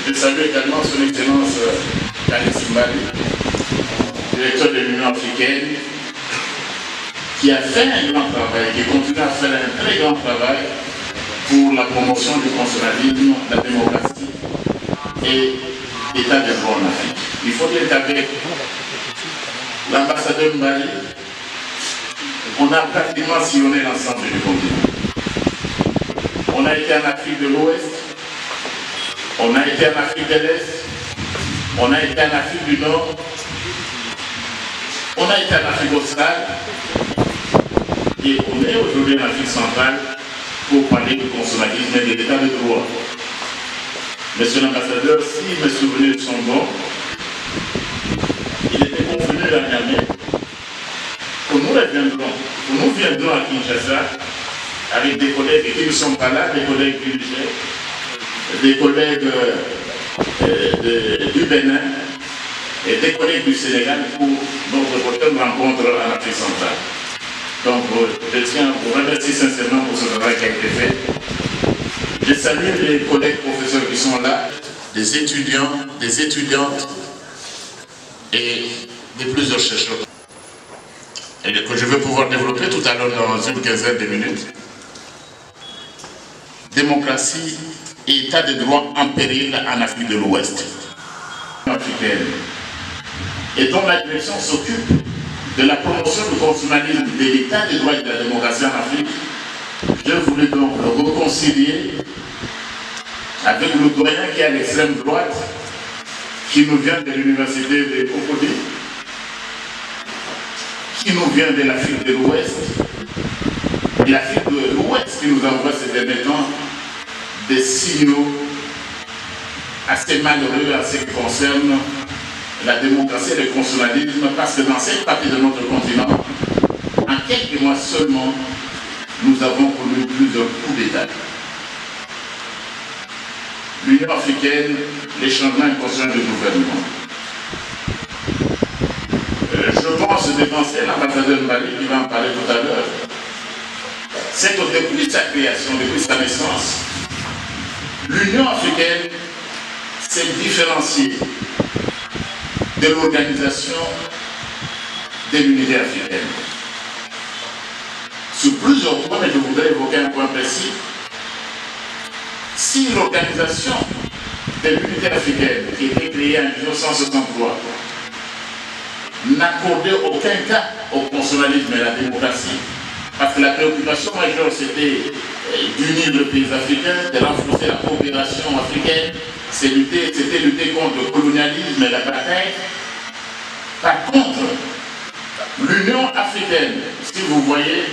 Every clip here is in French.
Je salue également son Excellence Kalisi Mbale, directeur de l'Union africaine, qui a fait un grand travail, qui continue à faire un très grand travail pour la promotion du conservatisme, la démocratie et l'état de droit en Afrique. Il faut dire qu'avec l'ambassadeur Mbale, on a pratiquement sillonné l'ensemble du continent. On a été en Afrique de l'Ouest, on a été en Afrique de l'Est, on a été en Afrique du Nord, on a été en Afrique australe et on est aujourd'hui en Afrique centrale pour parler du conservatisme et de l'état de droit. Monsieur l'ambassadeur, si mes souvenirs sont bons, il était convenu dernièrement que nous viendrons à Kinshasa avec des collègues qui ne sont pas là, des collègues du Niger, des collègues du Bénin et des collègues du Sénégal pour notre prochaine rencontre en Afrique centrale. Donc, je tiens à vous remercier sincèrement pour ce travail qui a été fait. Je salue les collègues professeurs qui sont là, des étudiants, des étudiantes et de plusieurs chercheurs. Et que je vais pouvoir développer tout à l'heure dans une quinzaine de minutes. Démocratie et état de droit en péril en Afrique de l'Ouest. Africaine. Et dont la direction s'occupe de la promotion du conservatisme, de l'état de droit et de la démocratie en Afrique. Je voulais donc le réconcilier avec le doyen qui est à l'extrême droite, qui nous vient de l'université de Cocody, qui nous vient de l'Afrique de l'Ouest, et l'Afrique de l'Ouest qui nous envoie ces derniers temps des signaux assez malheureux en ce qui concerne la démocratie et le conservatisme, parce que dans cette partie de notre continent, en quelques mois seulement, nous avons connu plusieurs coups d'État. L'Union africaine, les changements concernant le gouvernement. Je pense que c'est l'ambassadeur Mbale qui va en parler tout à l'heure. C'est que depuis sa création, depuis sa naissance, l'Union africaine s'est différenciée de l'organisation de l'unité africaine. Sur plusieurs points, mais je voudrais évoquer un point précis. Si l'organisation de l'unité africaine, qui a été créée en 1963, n'accordait aucun cas au conservatisme et à la démocratie, parce que la préoccupation majeure c'était d'unir le pays africain, de renforcer la coopération africaine, c'était lutter contre le colonialisme et l'apartheid. Par contre, l'Union africaine, si vous voyez,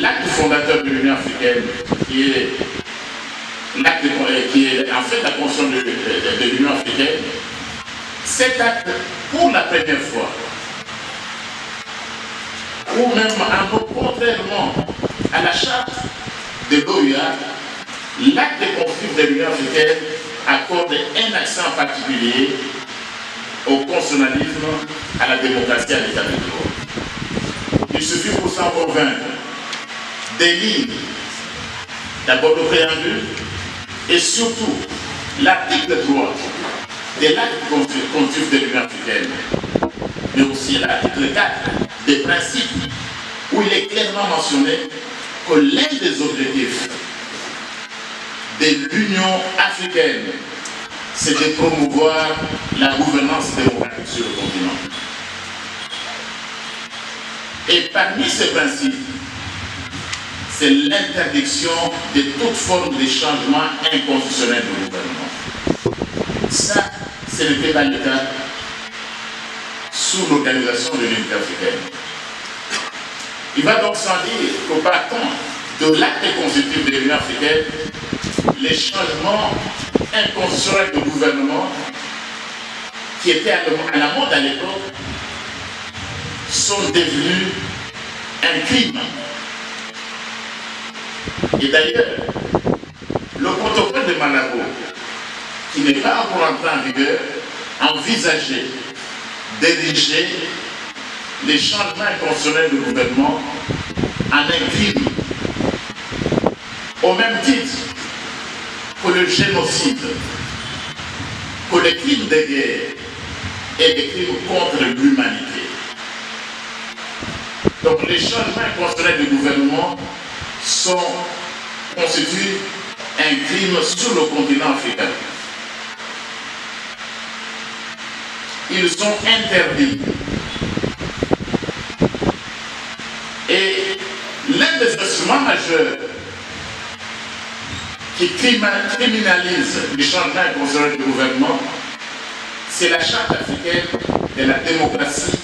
l'acte fondateur de l'Union africaine, qui est en fait la construction de l'Union africaine, cet acte, pour la première fois, ou même contrairement à la charte de l'OUA, l'acte de construire de l'Union africaine accorde un accent particulier au constitutionnalisme, à la démocratie, à l'état de droit. Il suffit pour s'en convaincre des lignes, d'abord le préambule, et surtout l'article 3 de l'acte constitutif de l'Union africaine, mais aussi l'article 4 des principes, où il est clairement mentionné que l'un des objectifs de l'Union africaine, c'est de promouvoir la gouvernance démocratique sur le continent. Et parmi ces principes, c'est l'interdiction de toute forme de changement inconstitutionnel du gouvernement. Ça, ce n'était pas le cas sous l'organisation de l'unité africaine. Il va donc sans dire qu'au partant de l'acte constitutif de l'Union africaine, les changements inconstitutionnels du gouvernement qui étaient à la mode à l'époque sont devenus un crime. Et d'ailleurs, le protocole de Malabo, qui n'est pas encore entré en vigueur, envisageait d'ériger les changements inconstitutionnels du gouvernement en un crime, au même titre que le génocide, que les crimes de guerre et des crimes contre l'humanité. Donc les changements inconstitutionnels du gouvernement constituent un crime sur le continent africain. Ils sont interdits. Et l'un des instruments majeurs qui criminalise les changements inconstitutionnels du gouvernement, c'est la Charte africaine de la démocratie,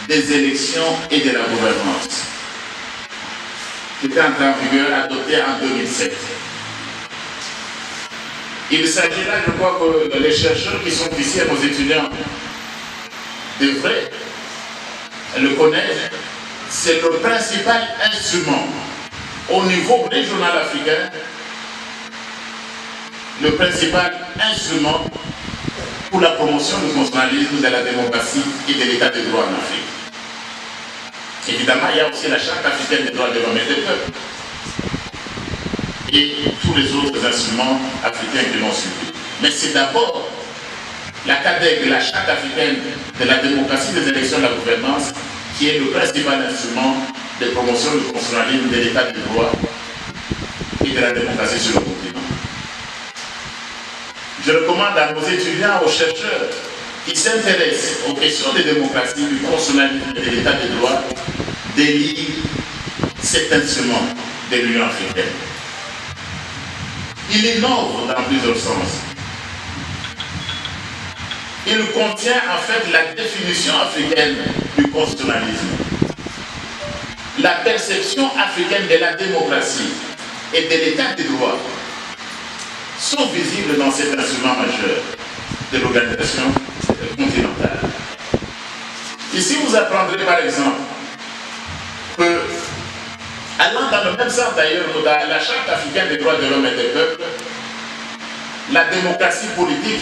des élections et de la gouvernance, qui était entrée en vigueur, adoptée en 2007. Il s'agit là, je crois que les chercheurs qui sont ici et nos étudiants devraient le connaître, c'est le principal instrument au niveau régional africain, le principal instrument pour la promotion du constitutionnalisme, de la démocratie et de l'état de droit en Afrique. Évidemment, il y a aussi la Charte africaine des droits de l'homme et des peuples et tous les autres instruments africains qui l'ont suivi. Mais c'est d'abord la CADEG, la Charte africaine de la démocratie, des élections et de la gouvernance, qui est le principal instrument de promotion du constitutionnalisme, de l'état de droit et de la démocratie sur le continent. Je recommande à nos étudiants, aux chercheurs qui s'intéressent aux questions de démocratie, du constitutionnalisme et de l'état de droit, de lire cet instrument de l'Union africaine. Il innove dans plusieurs sens. Il contient en fait la définition africaine du constitutionnalisme, la perception africaine de la démocratie et de l'état de droit sont visibles dans cet instrument majeur de l'organisation continentale. Ici, vous apprendrez par exemple que, allant dans le même sens d'ailleurs, dans la Charte africaine des droits de l'homme et des peuples, la démocratie politique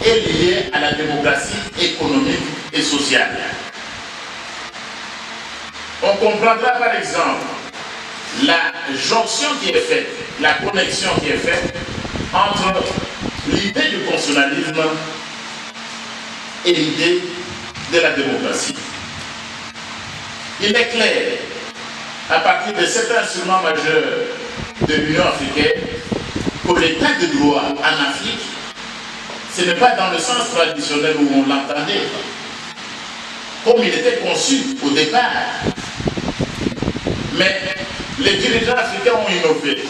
est liée à la démocratie économique et sociale. On comprendra par exemple la jonction qui est faite, la connexion qui est faite entre l'idée du constitutionnalisme et l'idée de la démocratie. Il est clair, à partir de cet instrument majeur de l'Union africaine, que l'état de droit en Afrique, ce n'est pas dans le sens traditionnel où on l'entendait, comme il était conçu au départ. Mais les dirigeants africains ont innové.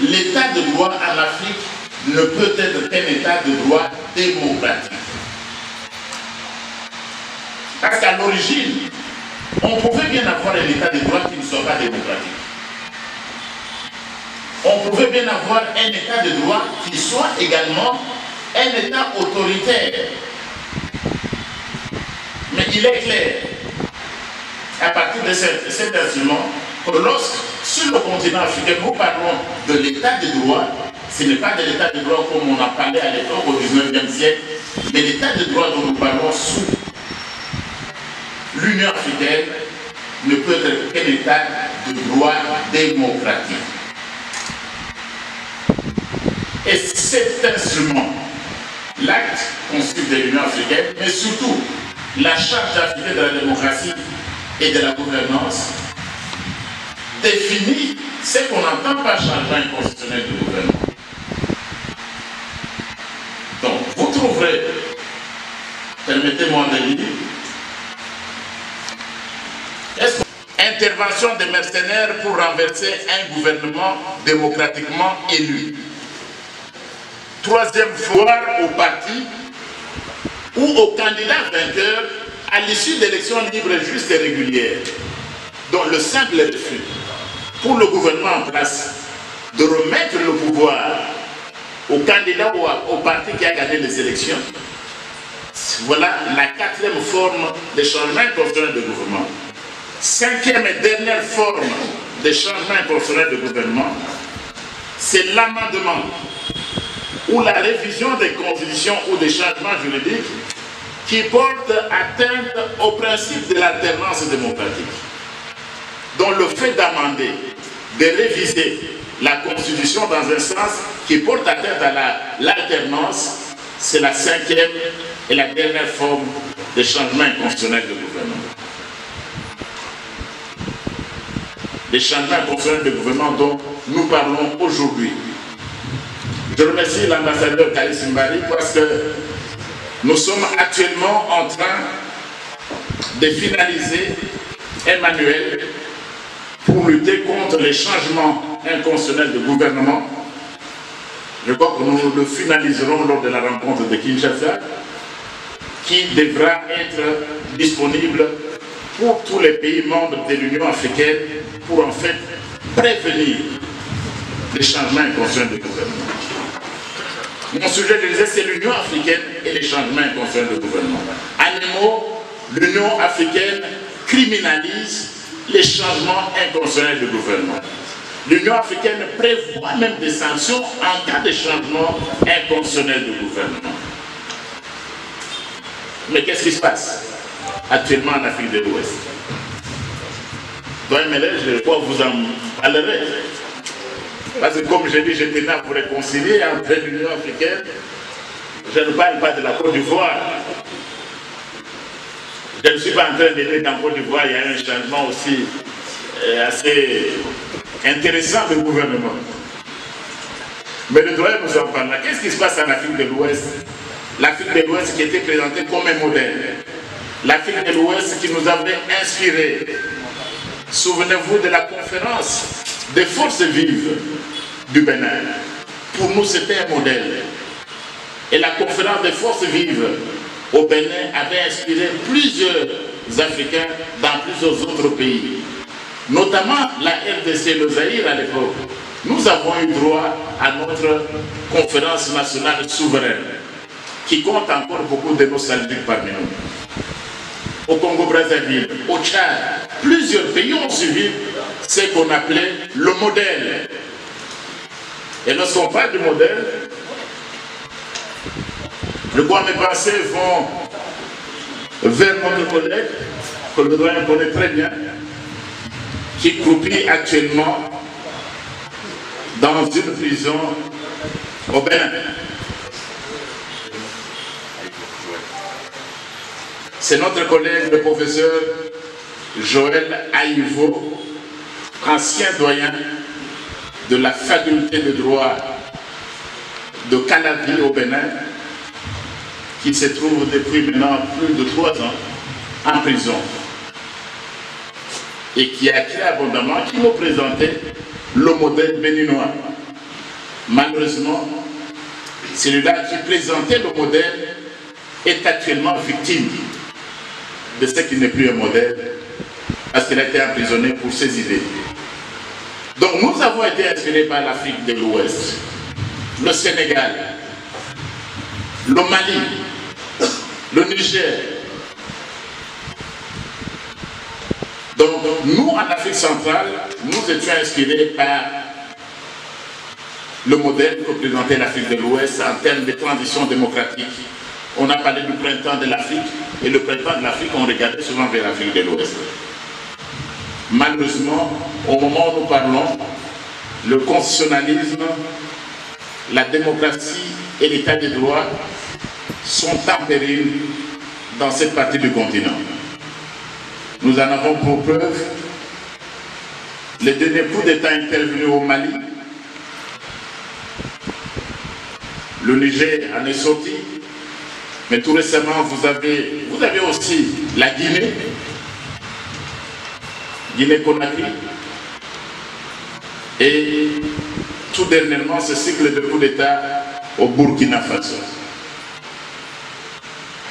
L'état de droit en Afrique ne peut être qu'un état de droit démocratique. Parce qu'à l'origine, on pouvait bien avoir un état de droit qui ne soit pas démocratique. On pouvait bien avoir un état de droit qui soit également un état autoritaire. Mais il est clair, à partir de cet instrument, que lorsque, sur le continent africain, nous parlons de l'état de droit, ce n'est pas de l'état de droit comme on a parlé à l'époque au 19e siècle, mais l'état de droit dont nous parlons sous l'Union africaine ne peut être qu'un état de droit démocratique. Et cet instrument, l'acte constitutif de l'Union africaine, mais surtout la Charte africaine de la démocratie et de la gouvernance, définit ce qu'on entend par changement constitutionnel du gouvernement. Donc, vous trouverez, permettez-moi de lire, est-ce que intervention des mercenaires pour renverser un gouvernement démocratiquement élu. Troisième foire au parti ou au candidat vainqueur à l'issue d'élections libres, justes et régulières, dont le simple refus pour le gouvernement en place de remettre le pouvoir au candidat ou au parti qui a gagné les élections. Voilà la quatrième forme de changement constitutionnel de gouvernement. Cinquième et dernière forme de changement constitutionnel de gouvernement, c'est l'amendement ou la révision des constitutions ou des changements juridiques qui portent atteinte au principe de l'alternance démocratique. Donc le fait d'amender, de réviser la Constitution dans un sens qui porte atteinte à l'alternance, c'est la cinquième et la dernière forme de changement constitutionnel de gouvernement. Les changements constitutionnels de gouvernement dont nous parlons aujourd'hui. Je remercie l'ambassadeur Kaïs Mbari parce que nous sommes actuellement en train de finaliser un manuel pour lutter contre les changements inconstitutionnels de gouvernement. Je crois que nous le finaliserons lors de la rencontre de Kinshasa, qui devra être disponible pour tous les pays membres de l'Union africaine pour en fait prévenir les changements inconstitutionnels de gouvernement. Mon sujet, je disais, c'est l'Union africaine et les changements inconstitutionnels de gouvernement. En un mot, l'Union africaine criminalise les changements inconstitutionnels de gouvernement. L'Union africaine prévoit même des sanctions en cas de changement inconstitutionnel de gouvernement. Mais qu'est-ce qui se passe actuellement en Afrique de l'Ouest? Doyen Mélège, je crois que vous en parlerez. Parce que comme j'ai dit, je tenais à vous réconcilier entre l'Union africaine. Je ne parle pas de la Côte d'Ivoire. Je ne suis pas en train de dire qu'en Côte d'Ivoire, il y a un changement aussi assez intéressant de gouvernement. Mais le doyen nous en parle là. Qu'est-ce qui se passe en Afrique de l'Ouest? L'Afrique de l'Ouest qui était présentée comme un modèle. L'Afrique de l'Ouest qui nous avait inspiré. Souvenez-vous de la conférence des forces vives du Bénin. Pour nous, c'était un modèle. Et la conférence des forces vives au Bénin avait inspiré plusieurs Africains dans plusieurs autres pays. Notamment la RDC, le Zaïre à l'époque. Nous avons eu droit à notre conférence nationale souveraine, qui compte encore beaucoup de nostalgiques parmi nous. Au Congo-Brazzaville, au Tchad, plusieurs pays ont suivi ce qu'on appelait le modèle. Et lorsqu'on parle du modèle, je crois que mes pensées vont vers notre collègue, que le doyen connaît très bien, qui croupit actuellement dans une prison au Bénin. C'est notre collègue, le professeur Joël Aïvo, ancien doyen de la faculté de droit de Calavi au Bénin, qui se trouve depuis maintenant plus de 3 ans en prison et qui a écrit abondamment, qui nous présentait le modèle béninois. Malheureusement, celui-là qui présentait le modèle est actuellement victime de ce qui n'est plus un modèle, parce qu'il a été emprisonné pour ses idées. Donc nous avons été inspirés par l'Afrique de l'Ouest, le Sénégal, le Mali, le Niger. Donc nous, en Afrique centrale, nous étions inspirés par le modèle que présentait l'Afrique de l'Ouest en termes de transition démocratique. On a parlé du printemps de l'Afrique, et le printemps de l'Afrique, on regardait souvent vers l'Afrique de l'Ouest. Malheureusement, au moment où nous parlons, le constitutionnalisme, la démocratie et l'état de droit sont en péril dans cette partie du continent. Nous en avons pour preuve les derniers coups d'État intervenus au Mali. Le Niger en est sorti. Mais tout récemment, vous avez aussi la Guinée Guinée-Conakry et tout dernièrement ce cycle de coup d'État au Burkina Faso.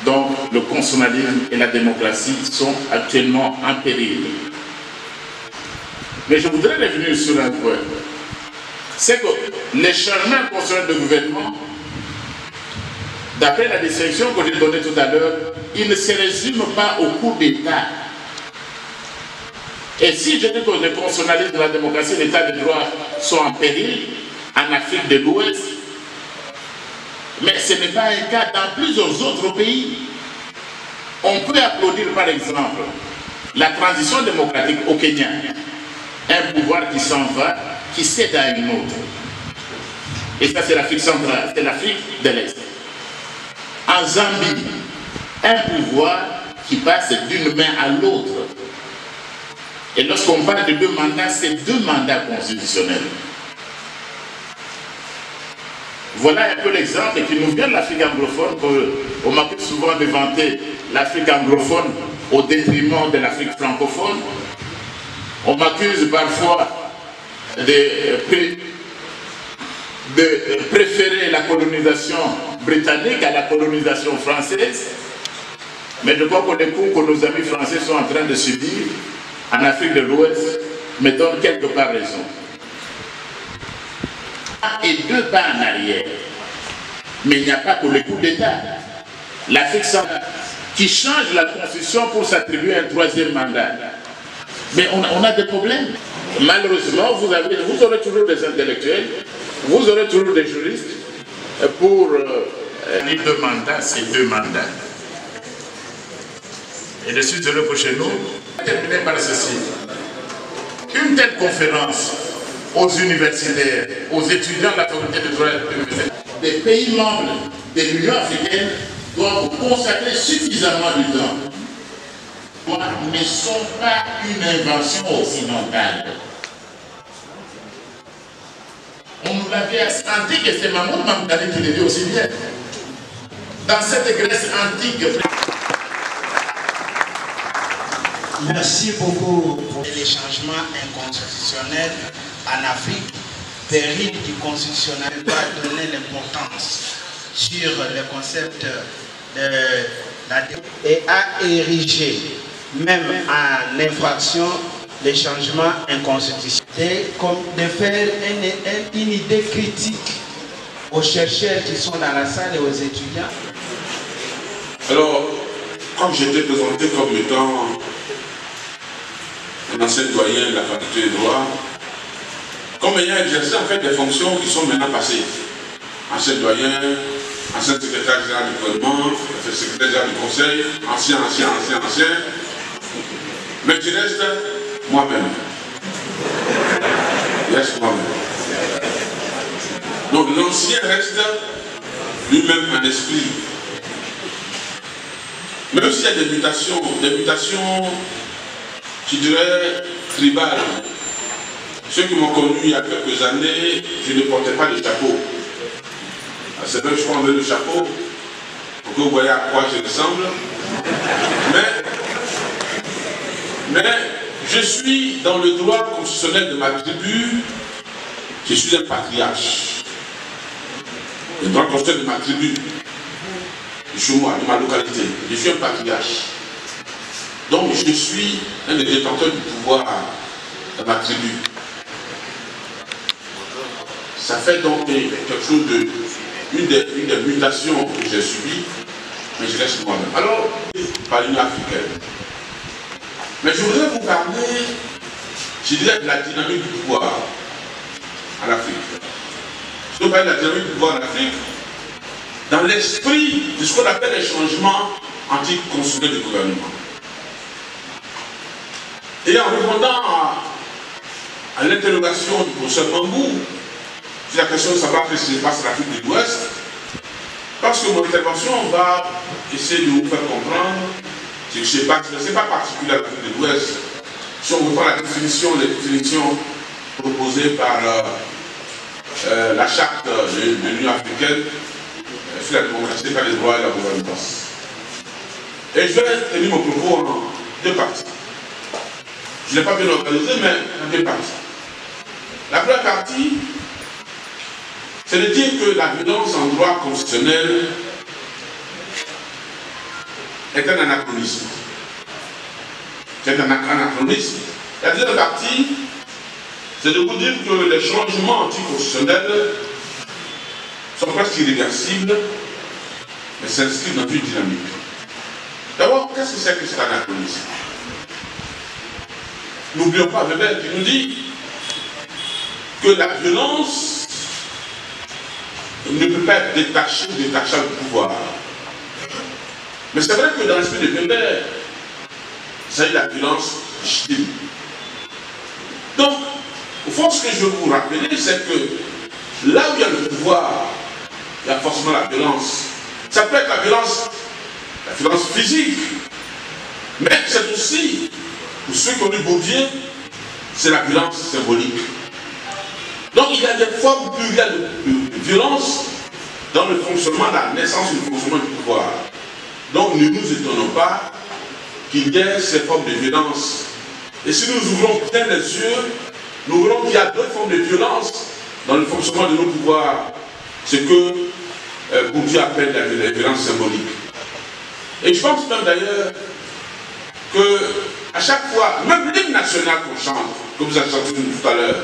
Donc le constitutionnalisme et la démocratie sont actuellement en péril. Mais je voudrais revenir sur un point. C'est que les changements constitutionnels de gouvernement, d'après la distinction que j'ai donnée tout à l'heure, ils ne se résument pas au coup d'État. Et si je dis que le constitutionnalisme de la démocratie et l'état de droit sont en péril en Afrique de l'Ouest, mais ce n'est pas un cas dans plusieurs autres pays. On peut applaudir par exemple la transition démocratique au Kenya, un pouvoir qui s'en va, qui cède à une autre. Et ça c'est l'Afrique centrale, c'est l'Afrique de l'Est. En Zambie, un pouvoir qui passe d'une main à l'autre. Et lorsqu'on parle de 2 mandats, c'est 2 mandats constitutionnels. Voilà un peu l'exemple qui nous vient de l'Afrique anglophone. On m'accuse souvent de vanter l'Afrique anglophone au détriment de l'Afrique francophone. On m'accuse parfois de préférer la colonisation britannique à la colonisation française. Mais je crois que les coups que nos amis français sont en train de subir en Afrique de l'Ouest me donnent quelque part raison. Et 2 pas en arrière. Mais il n'y a pas que le coup d'État. L'Afrique centrale qui change la constitution pour s'attribuer un 3e mandat. Mais on a des problèmes. Malheureusement, vous aurez toujours des intellectuels, vous aurez toujours des juristes pour les 2 mandats, c'est 2 mandats. Et je suis heureux que chez nous, terminer par ceci. Une telle conférence aux universitaires, aux étudiants de la faculté de droit des pays membres de l'Union africaine doivent consacrer suffisamment du temps. Ne sont pas une invention occidentale. On nous l'avait antique et c'est Mahmoud Mamdani qui le dit aussi bien. Dans cette Grèce antique. Merci beaucoup pour les changements inconstitutionnels en Afrique. Péril du constitutionnel doit donner l'importance sur le concept de la démocratie et a érigé même en infraction les changements inconstitutionnels comme de faire une idée critique aux chercheurs qui sont dans la salle et aux étudiants. Alors, comme j'étais présenté comme étant un ancien doyen de la faculté de droit, comme ayant exercé en fait des fonctions qui sont maintenant passées. Ancien doyen, ancien secrétaire général du gouvernement, secrétaire général du conseil, ancien. Mais je reste moi-même. Je reste moi-même. Donc l'ancien reste lui-même un esprit. Même s'il y a des mutations, je dirais, tribales. Ceux qui m'ont connu il y a quelques années, je ne portais pas de chapeau. C'est vrai que je prends le chapeau pour que vous voyez à quoi je ressemble. Mais je suis dans le droit constitutionnel de ma tribu, je suis un patriarche. Le droit constitutionnel de ma tribu, chez moi, de ma localité, je suis un patriarche. Donc je suis un des détenteurs du pouvoir dans ma tribu. Ça fait donc quelque chose une des mutations que j'ai subies, mais je reste moi-même. Alors, par l'Union africaine. Mais je voudrais vous parler, je dirais, de la dynamique du pouvoir en Afrique. Je veux parler de la dynamique du pouvoir en Afrique dans l'esprit de ce qu'on appelle les changements anticonstitutionnels du gouvernement. Et en répondant à l'interrogation du professeur Mambou, sur la question de savoir ce qui se passe en Afrique de l'Ouest, parce que mon intervention va essayer de vous faire comprendre ce qui se passe, mais ce n'est pas particulier à l'Afrique de l'Ouest. Si on reprend les définitions proposées par la charte de l'Union africaine sur la démocratie, l'état des droits et la gouvernance. Et je vais tenir mon propos en 2 parties. Je ne l'ai pas bien organisé, mais en deux parties. La première partie, c'est de dire que la violence en droit constitutionnel est un anachronisme. C'est un anachronisme. La deuxième partie, c'est de vous dire que les changements anticonstitutionnels sont presque irréversibles, mais s'inscrivent dans une dynamique. D'abord, qu'est-ce que c'est que cet anachronisme? N'oublions pas Weber qui nous dit que la violence ne peut pas être détachée du pouvoir. Mais c'est vrai que dans l'esprit de Weber, il s'agit de la violence légitime. Donc, au fond, ce que je veux vous rappeler, c'est que là où il y a le pouvoir, il y a forcément la violence. Ça peut être la violence physique, mais c'est aussi, pour ceux qui ont lu Bourdieu, c'est la violence symbolique. Donc il y a des formes plurielles de violence dans le fonctionnement, la naissance du fonctionnement du pouvoir. Donc ne nous étonnons pas qu'il y ait ces formes de violence. Et si nous ouvrons bien les yeux, nous verrons qu'il y a deux formes de violence dans le fonctionnement de nos pouvoirs. Ce que Bourdieu appelle la violence symbolique. Et je pense même d'ailleurs que à chaque fois, même l'hymne national qu'on chante, que vous avez chanté tout à l'heure,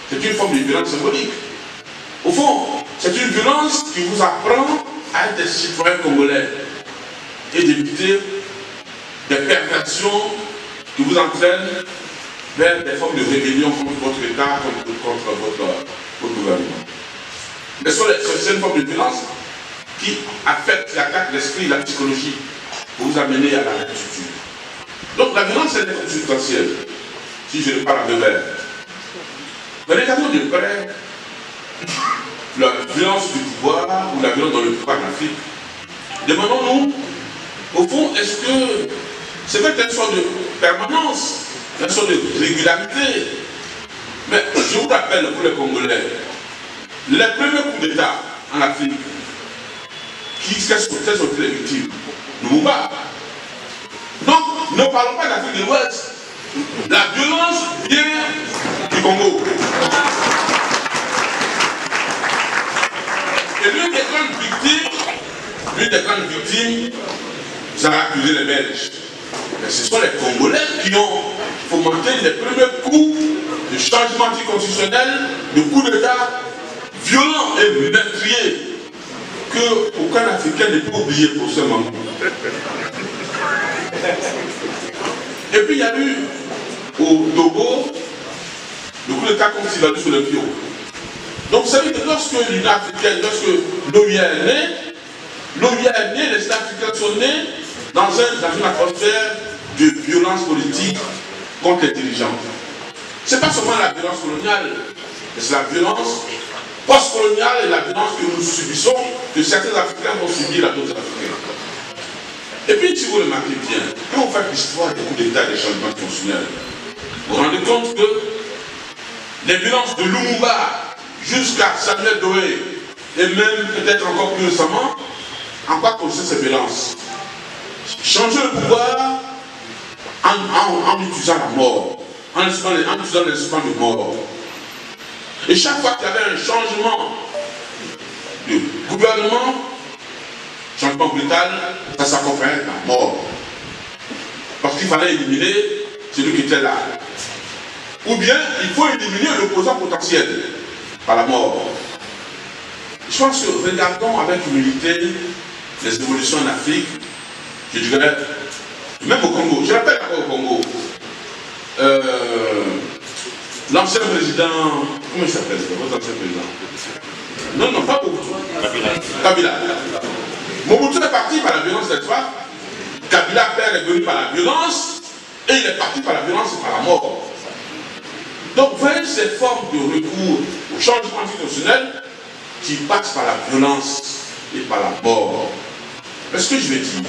c'est une forme de violence symbolique. Au fond, c'est une violence qui vous apprend à être des citoyens congolais et d'éviter des perversions qui vous entraînent vers des formes de rébellion contre votre État, contre votre gouvernement. Mais c'est une forme de violence qui affecte, qui attaque l'esprit et la psychologie pour vous amener à la rectitude. Donc la violence elle est substantielle, si je ne parle de Weber. Mais regardons de près la violence du pouvoir ou la violence dans le pouvoir en Afrique. Demandons-nous, au fond, est-ce que c'est peut-être une sorte de permanence, une sorte de régularité? Mais je vous rappelle pour les Congolais, les premiers coups d'État en Afrique, quelles sont les victimes? Lumumba. Donc, ne parlons pas d'Afrique de l'Ouest. La violence vient du Congo. Et l'une des grandes victimes, ça a accusé les Belges. Mais ce sont les Congolais qui ont fomenté les premiers coups de changement anticonstitutionnel, de coups d'État violents et meurtriers qu'aucun Africain ne peut oublier pour ce moment. Et puis il y a eu au Togo le coup d'État contre Silvadou sur le Pio. Donc vous savez que lorsque l'Union africaine, lorsque l'OIA est née, les États africains sont nés dans une atmosphère de violence politique contre les dirigeants. Ce n'est pas seulement la violence coloniale, mais c'est la violence post-coloniale et la violence que nous subissons, que certains Africains vont subir à d'autres Africains. Et puis, si vous remarquez bien, quand on fait l'histoire des coups d'État et des changements constitutionnels, vous vous rendez compte que les violences de Lumumba jusqu'à Samuel Doé, et même peut-être encore plus récemment, en quoi consistent ces violences? Changer le pouvoir en utilisant la mort, en utilisant l'instrument de mort. Et chaque fois qu'il y avait un changement de gouvernement, changement brutal, ça s'accompagnait de la mort. Parce qu'il fallait éliminer celui qui était là. Ou bien, il faut éliminer l'opposant potentiel par la mort. Je pense que regardons avec humilité les évolutions en Afrique, je dirais, même au Congo. Je rappelle encore au Congo, l'ancien président, comment il s'appelle, votre ancien président? Non, pas Mobutu. Kabila. Mobutu est parti par la violence cette fois. Kabila père est venu par la violence et il est parti par la violence et par la mort. Donc, vous voyez ces formes de recours au changement constitutionnel qui passent par la violence et par la mort. Mais ce que je vais dire,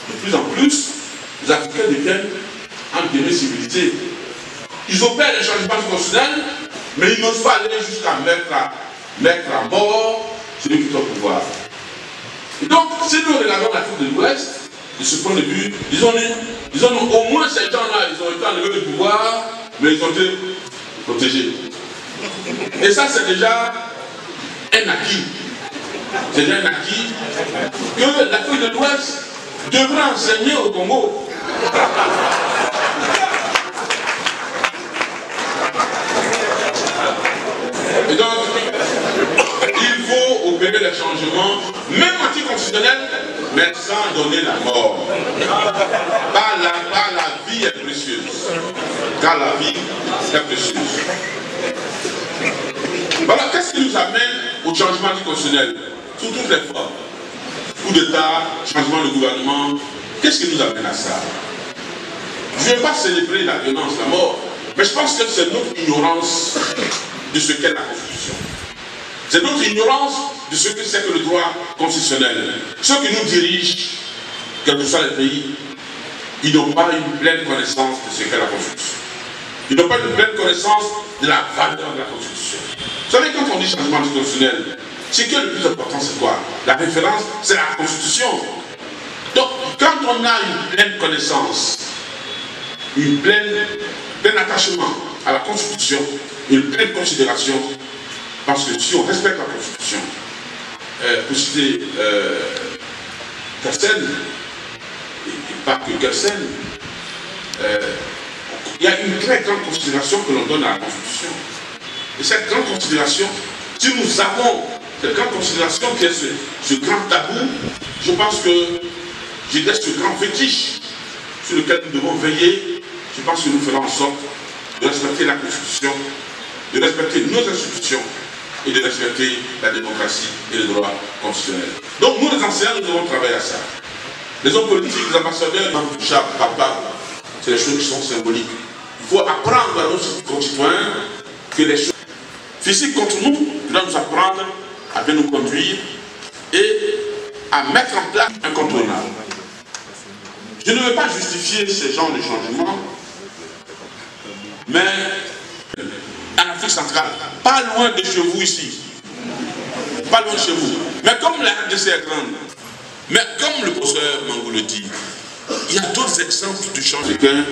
de plus en plus, les Africains deviennent entre guillemets civilisés. Ils opèrent les changements constitutionnels, mais ils n'osent pas aller jusqu'à mettre à mort celui qui est au pouvoir. Et donc, si nous regardons l'Afrique de l'Ouest, de ce point de vue, disons-nous, au moins ces gens-là, ils ont été en enlevé le pouvoir, mais ils ont été protégés. Et ça, c'est déjà un acquis. C'est déjà un acquis que l'Afrique de l'Ouest devrait enseigner au Congo. Et donc, il faut opérer les changements, même anticonstitutionnels, mais sans donner la mort. Car la vie est précieuse. Car la vie est précieuse. Voilà, qu'est-ce qui nous amène au changement anticonstitutionnel? Sous toutes les formes. Coup d'État, changement de gouvernement, qu'est-ce qui nous amène à ça? Je ne vais pas célébrer la violence, la mort, mais je pense que c'est notre ignorance de ce qu'est la Constitution. C'est notre ignorance de ce que c'est que le droit constitutionnel. Ceux qui nous dirigent, quel que soit le pays, ils n'ont pas une pleine connaissance de ce qu'est la Constitution. Ils n'ont pas une pleine connaissance de la valeur de la Constitution. Vous savez, quand on dit changement constitutionnel, ce qui est le plus important, c'est quoi? La référence, c'est la Constitution. Donc, quand on a une pleine connaissance, une plein attachement à la Constitution, une pleine considération, parce que si on respecte la Constitution, pour citer Kelsen, et pas que Kelsen, il y a une très grande considération que l'on donne à la Constitution. Et cette grande considération, si nous avons cette grande considération qui est ce grand tabou, je pense que j'ai ce grand fétiche sur lequel nous devons veiller. Je pense que nous ferons en sorte de respecter la Constitution, de respecter nos institutions et de respecter la démocratie et les droits constitutionnels. Donc nous les enseignants, nous devons travailler à ça. Les hommes politiques, les ambassadeurs, papa, c'est des choses qui sont symboliques. Il faut apprendre à nos concitoyens que les choses physiques contre nous doivent nous apprendre à bien nous conduire et à mettre en place un incontournable. Je ne veux pas justifier ces genres de changements, mais en Afrique centrale, pas loin de chez vous ici, pas loin de chez vous, mais comme la RDC est grande, mais comme le professeur Mangou le dit, il y a d'autres exemples de changements